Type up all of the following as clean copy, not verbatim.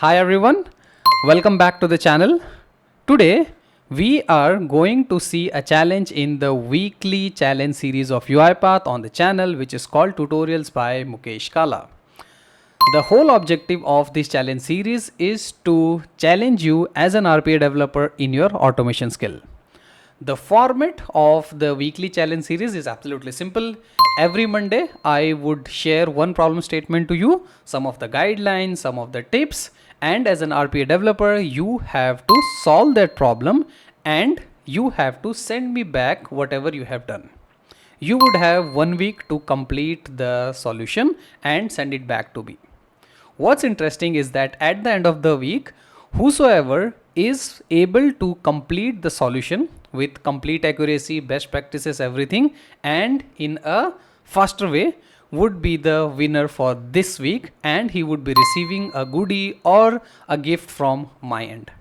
Hi everyone, welcome back to the channel. Today we are going to see a challenge in the weekly challenge series of UiPath on the channel, which is called Tutorials by Mukesh Kala. The whole objective of this challenge series is to challenge you as an RPA developer in your automation skill. The format of the weekly challenge series is absolutely simple. Every Monday I would share one problem statement to you, some of the guidelines, some of the tips, and as an RPA developer you have to solve that problem and you have to send me back whatever you have done. You would have 1 week to complete the solution and send it back to me. What's interesting is that at the end of the week, whosoever is able to complete the solution with complete accuracy, best practices, everything, and in a faster way would be the winner for this week, and he would be receiving a goodie or a gift from my end.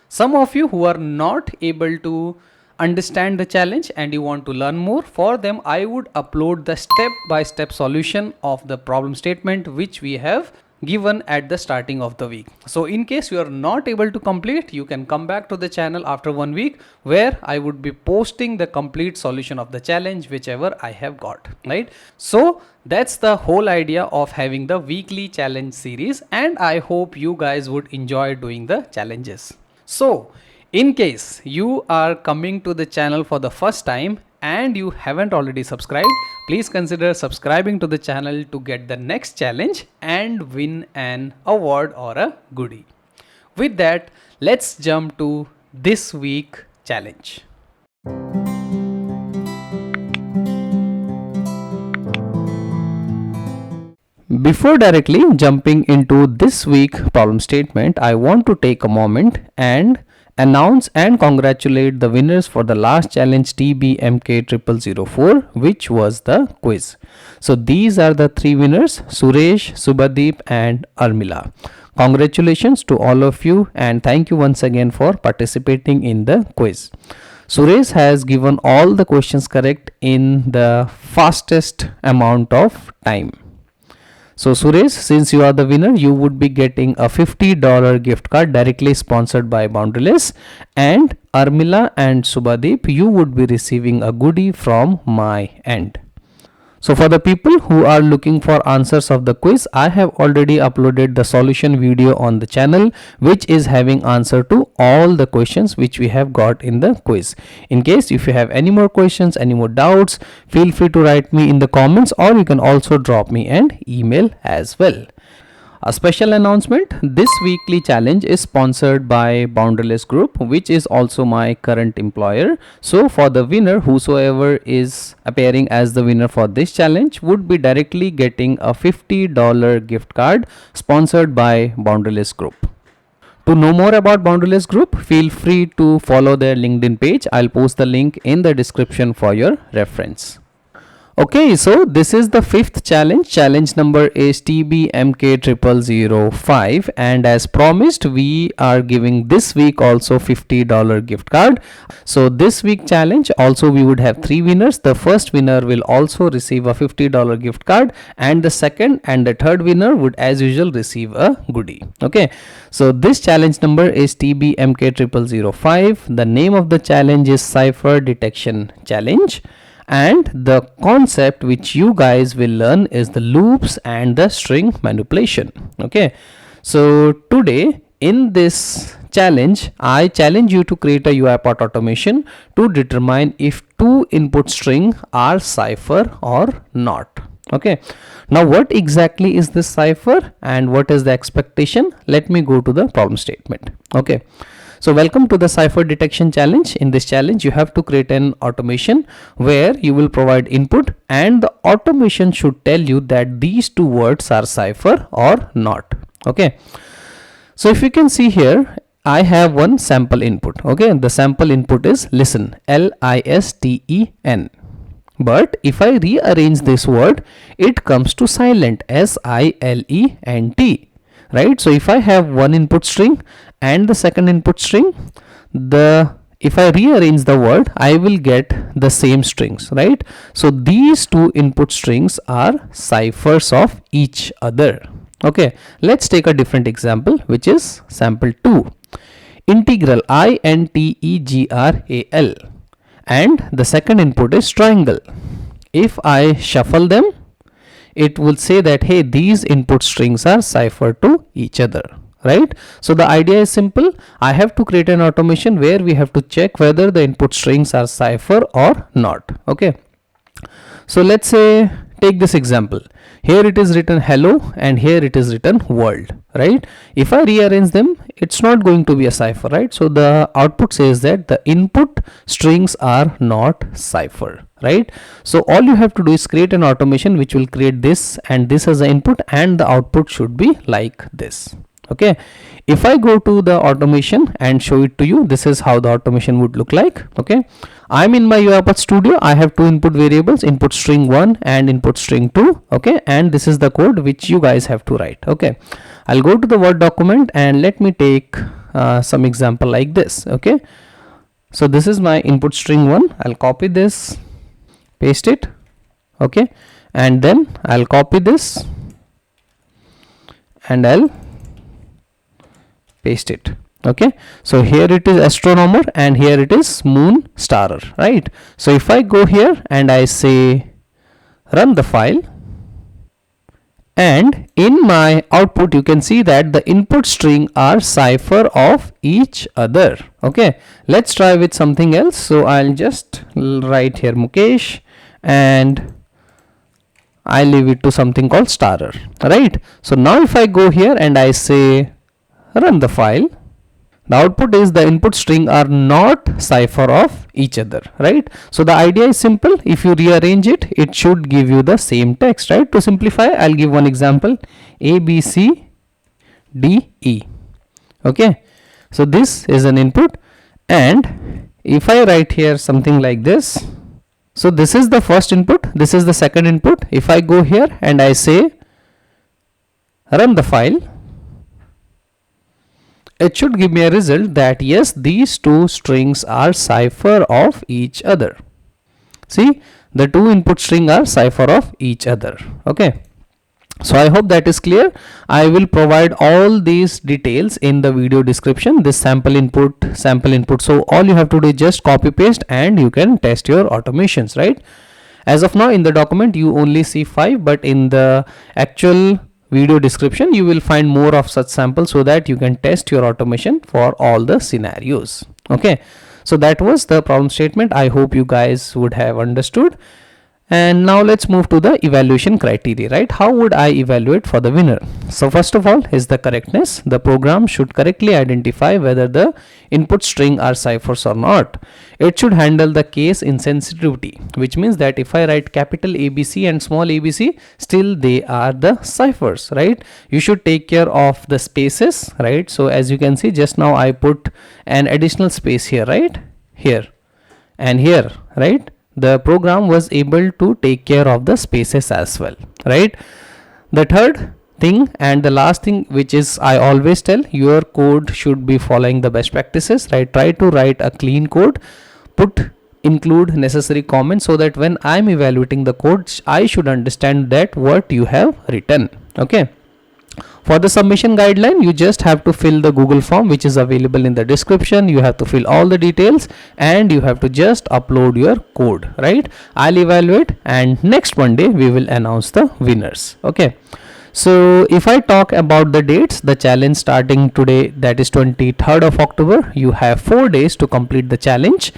Some of you who are not able to understand the challenge and you want to learn more, for them I would upload the step-by-step solution of the problem statement which we have given at the starting of the week. So in case you are not able to complete, you can come back to the channel after 1 week where I would be posting the complete solution of the challenge whichever I have got, right? So that's the whole idea of having the weekly challenge series, and I hope you guys would enjoy doing the challenges. So in case you are coming to the channel for the first time and you haven't already subscribed, please consider subscribing to the channel to get the next challenge and win an award or a goodie. With that, let's jump to this week challenge. Before directly jumping into this week problem statement, I want to take a moment and announce and congratulate the winners for the last challenge TBMK0005, which was the quiz. So these are the 3 winners, Suresh, Subhadeep and Armila. Congratulations to all of you and thank you once again for participating in the quiz. Suresh has given all the questions correct in the fastest amount of time. So Suresh, since you are the winner, you would be getting a $50 gift card directly sponsored by Boundaryless, and Armila and Subhadeep, you would be receiving a goodie from my end. So for the people who are looking for answers of the quiz, I have already uploaded the solution video on the channel which is having answer to all the questions which we have got in the quiz. In case if you have any more questions, any more doubts, feel free to write me in the comments, or you can also drop me an email as well. A special announcement, this weekly challenge is sponsored by Boundaryless Group, which is also my current employer. So for the winner, whosoever is appearing as the winner for this challenge would be directly getting a $50 gift card sponsored by Boundaryless Group. To know more about Boundaryless Group, feel free to follow their LinkedIn page. I'll post the link in the description for your reference. Okay, so this is the 5th challenge. Challenge number is TBMK0005, and as promised, we are giving this week also $50 gift card. So this week challenge also we would have 3 winners. The first winner will also receive a $50 gift card, and the second and the third winner would as usual receive a goodie. Okay, so this challenge number is TBMK0005. The name of the challenge is Cipher Detection Challenge. And the concept which you guys will learn is the loops and the string manipulation. Okay, so today in this challenge I challenge you to create a UiPath automation to determine if 2 input string are cipher or not. Okay, now what exactly is this cipher and what is the expectation? Let me go to the problem statement. Okay, so welcome to the Cipher Detection Challenge. In this challenge, you have to create an automation where you will provide input and the automation should tell you that these 2 words are cipher or not. Okay, so if you can see here, I have one sample input. Okay, the sample input is listen, LISTEN. But if I rearrange this word, it comes to silent, SILENT. Right, so if I have one input string and the second input string, if I rearrange the word, I will get the same strings, right? So these 2 input strings are ciphers of each other. Okay, let's take a different example, which is sample 2. Integral 𝐼𝐿 and the second input is triangle. If I shuffle them, it will say that, hey, these input strings are ciphered to each other, right? So the idea is simple. I have to create an automation where we have to check whether the input strings are cipher or not. Okay, so let's say, take this example. Here it is written hello and here it is written world, right? If I rearrange them, it's not going to be a cipher, right? So the output says that the input strings are not cipher, right? So all you have to do is create an automation which will create this and this as the input, and the output should be like this. Okay, if I go to the automation and show it to you, this is how the automation would look like. Okay, I'm in my UiPath studio. I have two input variables, input string 1 and input string 2. Okay, and this is the code which you guys have to write. Okay, I'll go to the Word document and let me take some example like this. Okay, so this is my input string 1. I'll copy this, paste it. Okay, and then I'll copy this and I'll paste it. Okay, so here it is astronomer and here it is moon starer, right? So if I go here and I say run the file, and in my output you can see that the input string are cipher of each other. Okay, let's try with something else. So I'll just write here Mukesh and I leave it to something called starer, right? So now if I go here and I say run the file, the output is the input string are not cipher of each other, right? So the idea is simple. If you rearrange it, it should give you the same text, right? To simplify, I'll give one example: A, B, C, D, E. Okay, so this is an input, and if I write here something like this, so this is the first input, this is the second input. If I go here and I say run the file, it should give me a result that yes, these two strings are cipher of each other. See, the two input string are cipher of each other. Okay, so I hope that is clear. I will provide all these details in the video description, this sample input. So all you have to do is just copy paste and you can test your automations, right? As of now in the document you only see 5, but in the actual video description you will find more of such samples so that you can test your automation for all the scenarios. Okay, so that was the problem statement. I hope you guys would have understood. And now let's move to the evaluation criteria, right? How would I evaluate for the winner? So first of all is the correctness. The program should correctly identify whether the input string are ciphers or not. It should handle the case insensitivity, which means that if I write capital ABC and small abc, still they are the ciphers, right? You should take care of the spaces, right? So as you can see, just now I put an additional space here, right? Here and here, right? The program was able to take care of the spaces as well, right? The third thing and the last thing, which is I always tell, your code should be following the best practices, right? Try to write a clean code, include necessary comments so that when I'm evaluating the code, I should understand that what you have written. Okay, for the submission guideline, you just have to fill the Google form which is available in the description. You have to fill all the details and you have to just upload your code, right? I'll evaluate and next Monday we will announce the winners. Okay, so if I talk about the dates, the challenge starting today, that is 23rd of October. You have 4 days to complete the challenge,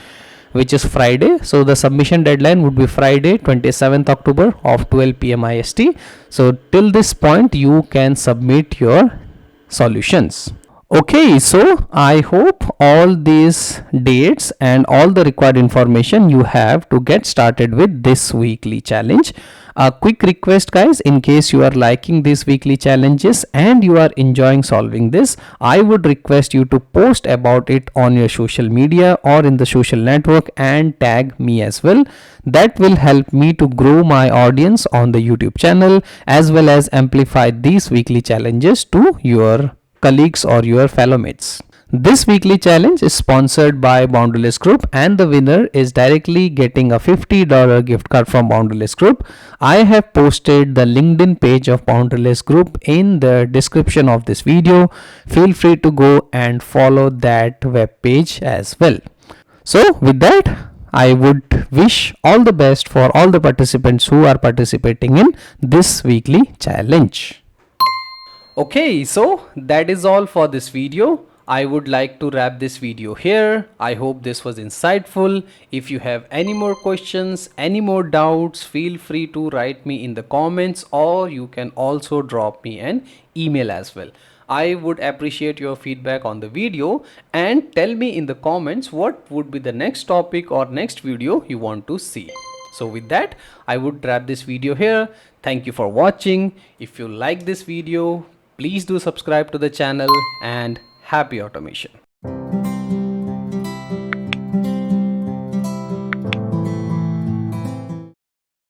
which is Friday. So the submission deadline would be Friday 27th October of 12 p.m. IST. So till this point you can submit your solutions. Okay, so I hope all these dates and all the required information you have to get started with this weekly challenge. A quick request guys, in case you are liking these weekly challenges and you are enjoying solving this, I would request you to post about it on your social media or in the social network and tag me as well. That will help me to grow my audience on the YouTube channel as well as amplify these weekly challenges to your colleagues or your fellow mates. This weekly challenge is sponsored by Boundaryless Group, and the winner is directly getting a $50 gift card from Boundaryless Group. I have posted the LinkedIn page of Boundaryless Group in the description of this video. Feel free to go and follow that web page as well. So with that, I would wish all the best for all the participants who are participating in this weekly challenge. Okay, so that is all for this video. I would like to wrap this video here. I hope this was insightful. If you have any more questions, any more doubts, feel free to write me in the comments, or you can also drop me an email as well. I would appreciate your feedback on the video, and tell me in the comments what would be the next topic or next video you want to see. So with that, I would wrap this video here. Thank you for watching. If you like this video, please do subscribe to the channel, and happy automation.